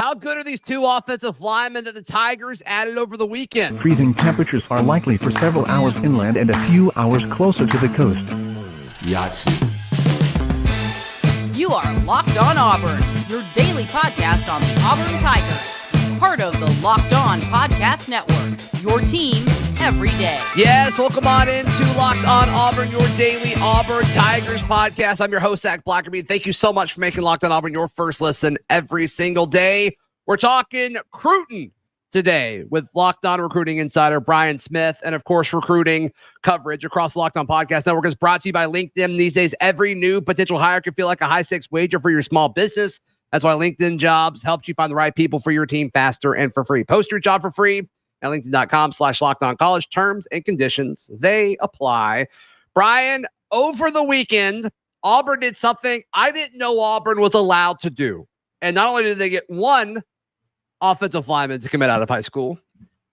How good are these two offensive linemen that the Tigers added over the weekend? Freezing temperatures are likely for several hours inland and a few hours closer to the coast. Yes. You are Locked On Auburn, your daily podcast on the Auburn Tigers. Part of the Locked On Podcast Network, your team every day. Yes, welcome on into Locked On Auburn, your daily Auburn Tigers podcast. I'm your host, Zach Blackerby. Thank you so much for making Locked On Auburn your first listen every single day. We're talking recruiting today with Locked On recruiting insider Brian Smith, and of course, recruiting coverage across the Locked On Podcast Network is brought to you by LinkedIn. These days, every new potential hire can feel like a high-stakes wager for your small business. That's why LinkedIn Jobs helps you find the right people for your team faster and for free. Post your job for free at linkedin.com/LockedOnCollege. Terms and conditions, they apply. Brian, over the weekend, Auburn did something I didn't know Auburn was allowed to do. And not only did they get one offensive lineman to commit out of high school,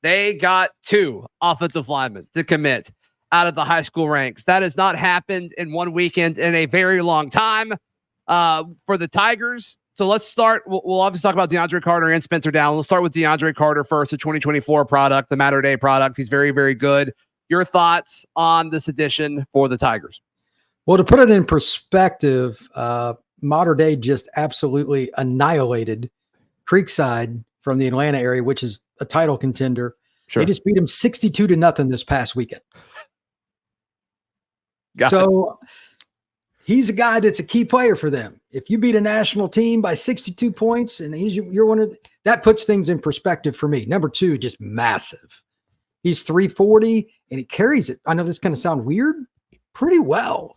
they got two offensive linemen to commit out of the high school ranks. That has not happened in one weekend in a very long time for the Tigers. So let's start. We'll obviously talk about Deandre Carter and Spencer Dowland. Let's start with Deandre Carter first, the 2024 product, the Matter Day product. He's very, very good. Your thoughts on this addition for the Tigers? Well, to put it in perspective, Mater Day just absolutely annihilated Creekside from the Atlanta area, which is a title contender. Sure. They just beat him 62-0 this past weekend. So he's a guy that's a key player for them. If you beat a national team by 62 points and you're one of that puts things in perspective for me. Number two, just massive. He's 340 and he carries it. I know this kind of sound weird, pretty well.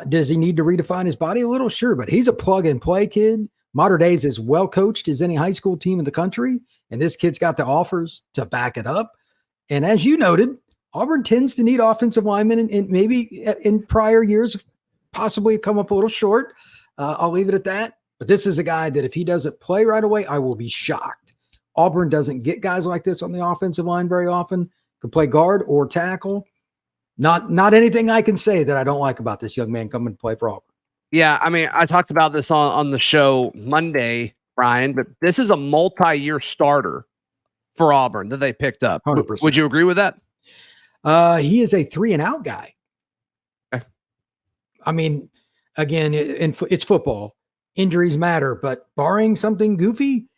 Does he need to redefine his body a little? Sure, but he's a plug and play kid. Mater Dei is as well coached as any high school team in the country, and this kid's got the offers to back it up. And as you noted, Auburn tends to need offensive linemen, and maybe in prior years possibly come up a little short. I'll leave it at that. But this is a guy that if he doesn't play right away, I will be shocked. Auburn doesn't get guys like this on the offensive line very often. Could play guard or tackle. Not anything I can say that I don't like about this young man coming to play for Auburn. Yeah, I mean, I talked about this on the show Monday, Brian, but this is a multi-year starter for Auburn that they picked up. 100%. Would you agree with that? He is a 3-and-out guy. Okay. I mean, again, it's football. Injuries matter, but barring something goofy,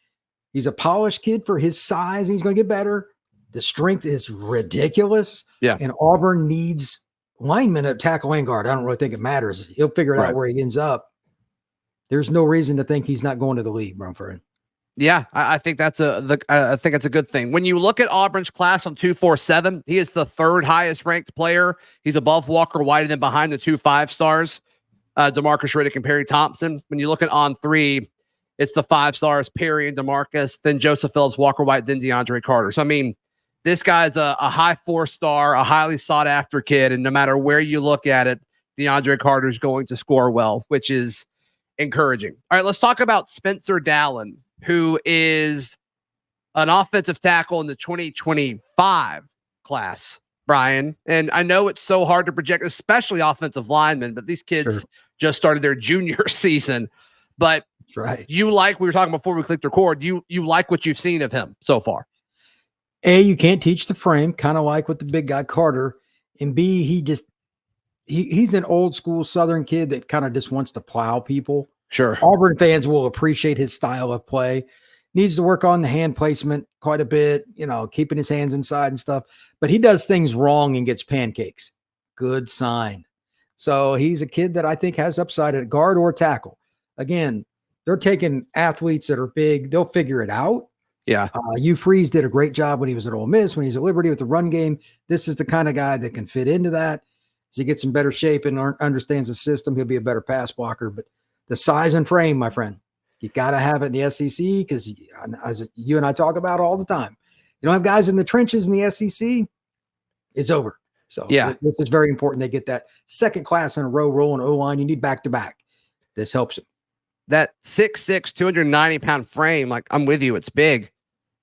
he's a polished kid for his size. And he's going to get better. The strength is ridiculous. Yeah. And Auburn needs linemen at tackle and guard. I don't really think it matters. He'll figure it out where he ends up. There's no reason to think he's not going to the league, my friend. Yeah, I think that's a good thing. When you look at Auburn's class on 247, he is the third highest ranked player. He's above Walker White and then behind the 2 5-stars, DeMarcus Riddick and Perry Thompson. When you look at on 3, it's the 5-stars, Perry and DeMarcus, then Joseph Phillips, Walker White, then Deandre Carter. So, I mean, this guy's a high 4-star, a highly sought-after kid, and no matter where you look at it, Deandre Carter is going to score well, which is encouraging. All right, let's talk about Spencer Dallin, who is an offensive tackle in the 2025 class, Brian. And I know it's so hard to project, especially offensive linemen, but these kids just started their junior season. But you like, we were talking before we clicked record, you like what you've seen of him so far. A, you can't teach the frame, kind of like with the big guy Carter. And B, he's an old school Southern kid that kind of just wants to plow people. Sure. Auburn fans will appreciate his style of play. Needs to work on the hand placement quite a bit, keeping his hands inside and stuff. But he does things wrong and gets pancakes. Good sign. So he's a kid that I think has upside at guard or tackle. Again, they're taking athletes that are big. They'll figure it out. Yeah. Hugh Freeze did a great job when he was at Ole Miss, when he's at Liberty with the run game. This is the kind of guy that can fit into that. As he gets in better shape and understands the system, he'll be a better pass blocker. But the size and frame, my friend, you got to have it in the SEC because, as you and I talk about all the time, you don't have guys in the trenches in the SEC, it's over. So this is very important. They get that second class in a row rolling O-line. You need back-to-back. This helps him. That 6'6", 290-pound frame, like, I'm with you, it's big.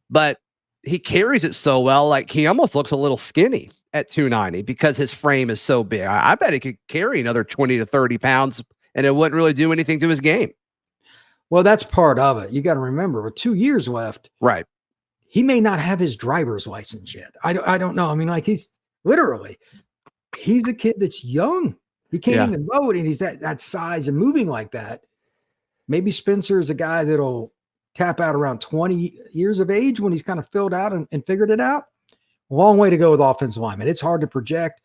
But he carries it so well, like he almost looks a little skinny at 290 because his frame is so big. I bet he could carry another 20 to 30 pounds and it wouldn't really do anything to his game. Well, that's part of it. You got to remember, with 2 years left, Right. he may not have his driver's license yet. I don't know. I mean, like he's a kid that's young. He can't even vote, and he's that size and moving like that. Maybe Spencer is a guy that'll tap out around 20 years of age when he's kind of filled out and figured it out. A long way to go with offensive linemen. It's hard to project,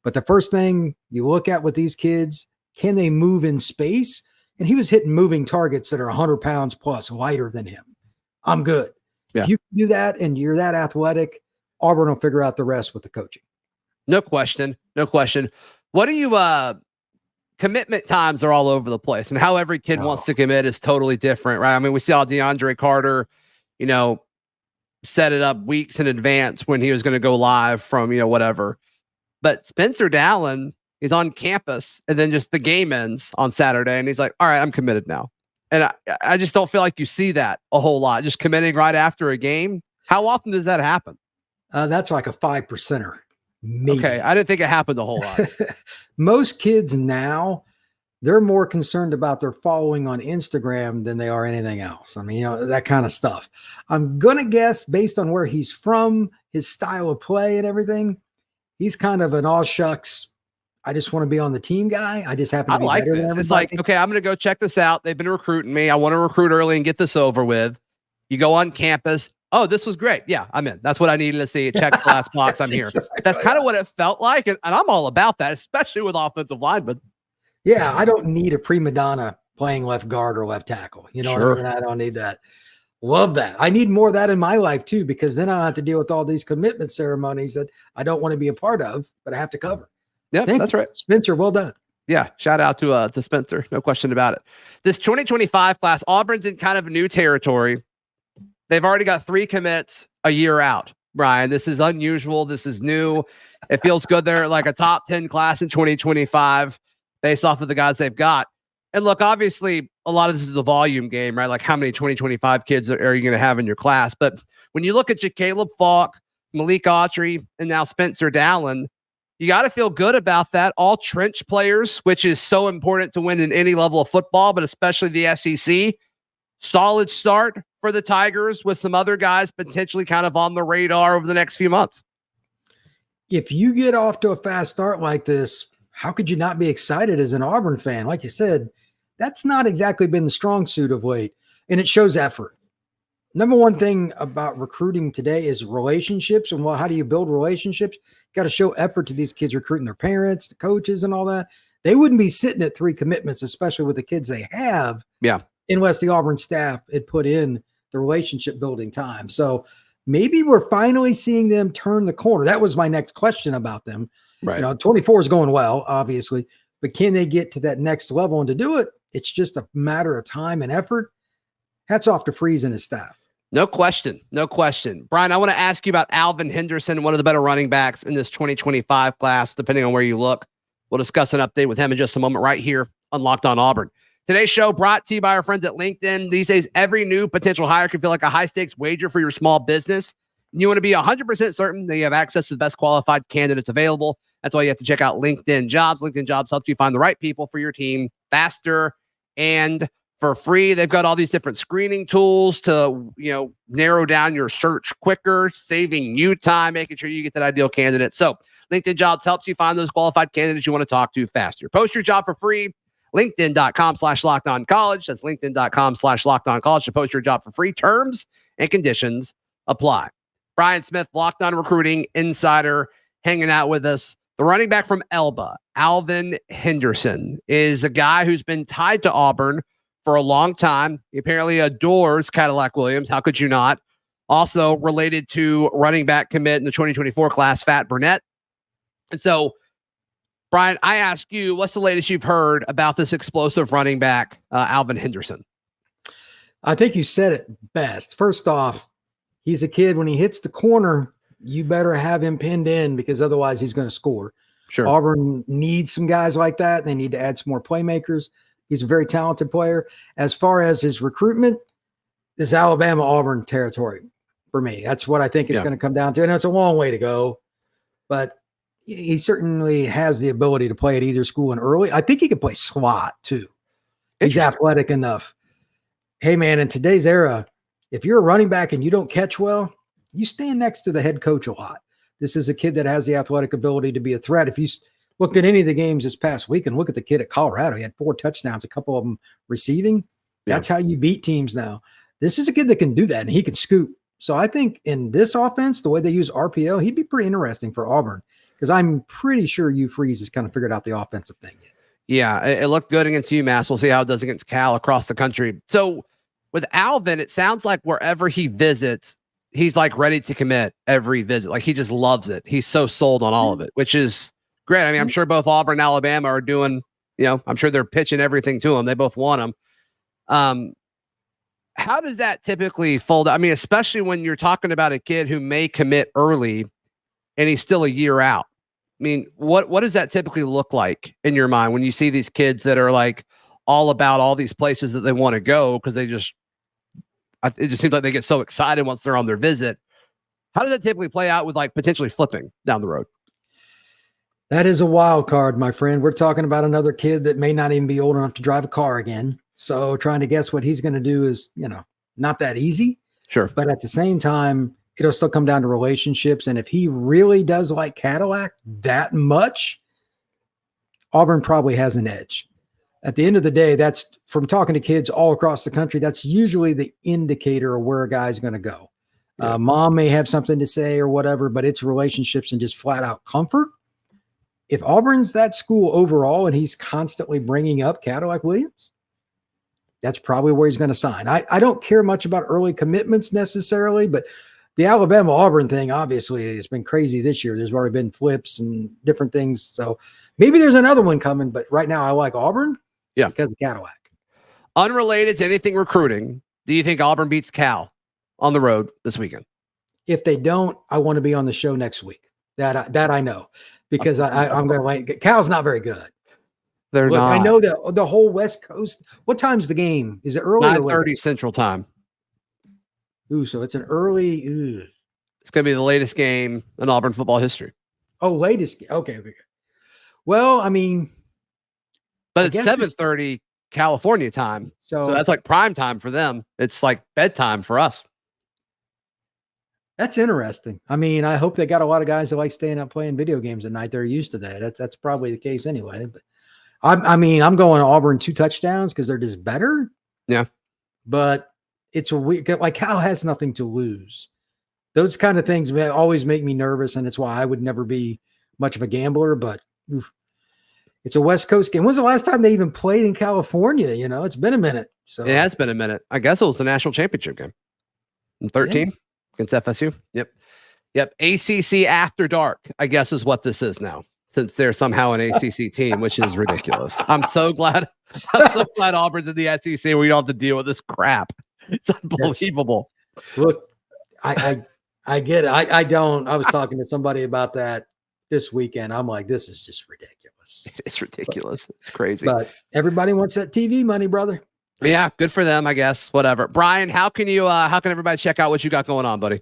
but the first thing you look at with these kids, can they move in space? And he was hitting moving targets that are 100 pounds plus lighter than him. I'm good. Yeah. If you can do that and you're that athletic, Auburn will figure out the rest with the coaching. No question. No question. What do you, commitment times are all over the place, and how every kid wants to commit is totally different, right? I mean, we saw Deandre Carter, set it up weeks in advance when he was going to go live from, whatever. But Spencer Dallin is on campus, and then just the game ends on Saturday, and he's like, all right, I'm committed now. And I just don't feel like you see that a whole lot, just committing right after a game. How often does that happen? That's like a 5%er. Maybe. Okay, I didn't think it happened a whole lot. Most kids now, they're more concerned about their following on Instagram than they are anything else. I mean, that kind of stuff. I'm going to guess, based on where he's from, his style of play and everything, he's kind of an all shucks, I just want to be on the team guy. I just happen to be better than everybody. It's like, okay, I'm going to go check this out. They've been recruiting me. I want to recruit early and get this over with. You go on campus. Oh, this was great. Yeah, I'm in. That's what I needed to see. It checks the last box. I'm here. Exactly. That's kind of what it felt like. And I'm all about that, especially with offensive linemen. Yeah, I don't need a prima donna playing left guard or left tackle. Sure. What I mean? I don't need that. Love that. I need more of that in my life too, because then I have to deal with all these commitment ceremonies that I don't want to be a part of, but I have to cover. Yeah, that's right. Spencer, well done. Yeah, shout out to Spencer. No question about it. This 2025 class, Auburn's in kind of new territory. They've already got 3 commits a year out, Brian. This is unusual. This is new. It feels good. They're like a top 10 class in 2025 based off of the guys they've got. And look, obviously, a lot of this is a volume game, right? Like how many 2025 kids are you going to have in your class? But when you look at Caleb Falk, Malik Autry, and now Spencer Dowland, you got to feel good about that. All trench players, which is so important to win in any level of football, but especially the SEC. Solid start for the Tigers with some other guys potentially kind of on the radar over the next few months. If you get off to a fast start like this, how could you not be excited as an Auburn fan? Like you said, that's not exactly been the strong suit of late, and it shows effort. Number one thing about recruiting today is relationships. And how do you build relationships? You got to show effort to these kids recruiting their parents, the coaches, and all that. They wouldn't be sitting at 3 commitments, especially with the kids they have. Yeah. Unless the Auburn staff had put in the relationship building time. So maybe we're finally seeing them turn the corner. That was my next question about them. Right. 24 is going well, obviously, but can they get to that next level? And to do it, it's just a matter of time and effort. Hats off to Freeze and his staff. No question. No question. Brian, I want to ask you about Alvin Henderson, one of the better running backs in this 2025 class, depending on where you look. We'll discuss an update with him in just a moment right here on Locked On Auburn. Today's show brought to you by our friends at LinkedIn. These days, every new potential hire can feel like a high-stakes wager for your small business. You want to be 100% certain that you have access to the best qualified candidates available. That's why you have to check out LinkedIn Jobs. LinkedIn Jobs helps you find the right people for your team faster and for free. They've got all these different screening tools to, narrow down your search quicker, saving you time, making sure you get that ideal candidate. So LinkedIn Jobs helps you find those qualified candidates you want to talk to faster. Post your job for free. LinkedIn.com/LockedOnCollege. That's LinkedIn.com/LockedOnCollege to post your job for free. Terms and conditions apply. Brian Smith, Locked On Recruiting Insider, hanging out with us. The running back from Elba, Alvin Henderson, is a guy who's been tied to Auburn for a long time. He apparently adores Cadillac Williams. How could you not? Also related to running back commit in the 2024 class, Fat Burnett. And so, Brian, I ask you, what's the latest you've heard about this explosive running back, Alvin Henderson? I think you said it best. First off, he's a kid, when he hits the corner, you better have him pinned in because otherwise he's going to score. Sure. Auburn needs some guys like that. They need to add some more playmakers. He's a very talented player. As far as his recruitment, this is Alabama-Auburn territory for me. That's what I think it's going to come down to. And it's a long way to go, but he certainly has the ability to play at either school and early. I think he can play slot too. He's athletic enough. Hey, man, in today's era, if you're a running back and you don't catch well, you stand next to the head coach a lot. This is a kid that has the athletic ability to be a threat. If you looked at any of the games this past week and look at the kid at Colorado, he had 4 touchdowns, a couple of them receiving. That's how you beat teams now. This is a kid that can do that, and he can scoot. So I think in this offense, the way they use RPO, he'd be pretty interesting for Auburn because I'm pretty sure Hugh Freeze has kind of figured out the offensive thing yet. Yeah, it looked good against UMass. We'll see how it does against Cal across the country. So with Alvin, it sounds like wherever he visits, he's like ready to commit every visit. Like he just loves it. He's so sold on all of it, which is great. I mean, I'm sure both Auburn and Alabama are doing, I'm sure they're pitching everything to him. They both want him. How does that typically fold? I mean, especially when you're talking about a kid who may commit early and he's still a year out. I mean, what does that typically look like in your mind when you see these kids that are like all about all these places that they want to go because it just seems like they get so excited once they're on their visit. How does that typically play out with like potentially flipping down the road? That is a wild card, my friend. We're talking about another kid that may not even be old enough to drive a car again. So trying to guess what he's going to do is, not that easy. Sure. But at the same time, it'll still come down to relationships. And if he really does like Cadillac that much, Auburn probably has an edge. At the end of the day, that's from talking to kids all across the country. That's usually the indicator of where a guy's going to go. Yeah. Mom may have something to say or whatever, but it's relationships and just flat out comfort. If Auburn's that school overall and he's constantly bringing up Cadillac Williams, that's probably where he's going to sign. I don't care much about early commitments necessarily, but the Alabama Auburn thing, obviously, has been crazy this year. There's already been flips and different things. So maybe there's another one coming, but right now I like Auburn because of Cadillac. Unrelated to anything recruiting, do you think Auburn beats Cal on the road this weekend? If they don't, I want to be on the show next week. That I know because I'm going to wait. Cal's not very good. They're not. I know that the whole West Coast. What time's the game? Is it early? 9:30 Central Time. Ooh, so it's an early. It's going to be the latest game in Auburn football history. Oh, latest. Okay. Well, I mean, but it's 7:30 California time, so that's like prime time for them. It's like bedtime for us. That's interesting. I mean, I hope they got a lot of guys that like staying up playing video games at night. They're used to that. That's probably the case anyway. But I'm going Auburn 2 touchdowns because they're just better. Yeah. But it's a weird, like Cal has nothing to lose. Those kind of things always make me nervous. And it's why I would never be much of a gambler, but it's a West Coast game. When's the last time they even played in California? It's been a minute. So it has been a minute. I guess it was the national championship game in 13 against FSU. Yep. ACC after dark, I guess is what this is now, since they're somehow an ACC team, which is ridiculous. I'm so glad Auburn's in the SEC where you don't have to deal with this crap. It's unbelievable. Look, I get it. I don't. I was talking to somebody about that this weekend. I'm like, this is just ridiculous. It's ridiculous. It's crazy. But everybody wants that TV money, brother. Yeah, good for them, I guess. Whatever. Brian, how can everybody check out what you got going on, buddy?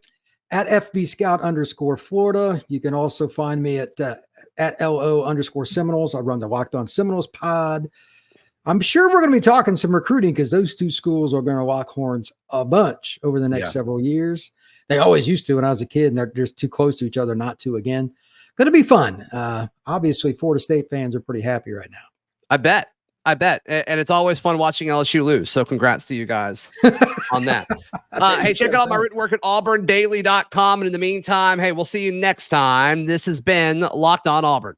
At FB Scout _Florida. You can also find me at LO _Seminoles. I run the Locked On Seminoles pod. I'm sure we're going to be talking some recruiting because those 2 schools are going to lock horns a bunch over the next several years. They always used to when I was a kid, and they're just too close to each other not to again. Going to be fun. Obviously, Florida State fans are pretty happy right now. I bet. And it's always fun watching LSU lose. So congrats to you guys on that. Hey, check out my written work at auburndaily.com. And in the meantime, hey, we'll see you next time. This has been Locked On Auburn.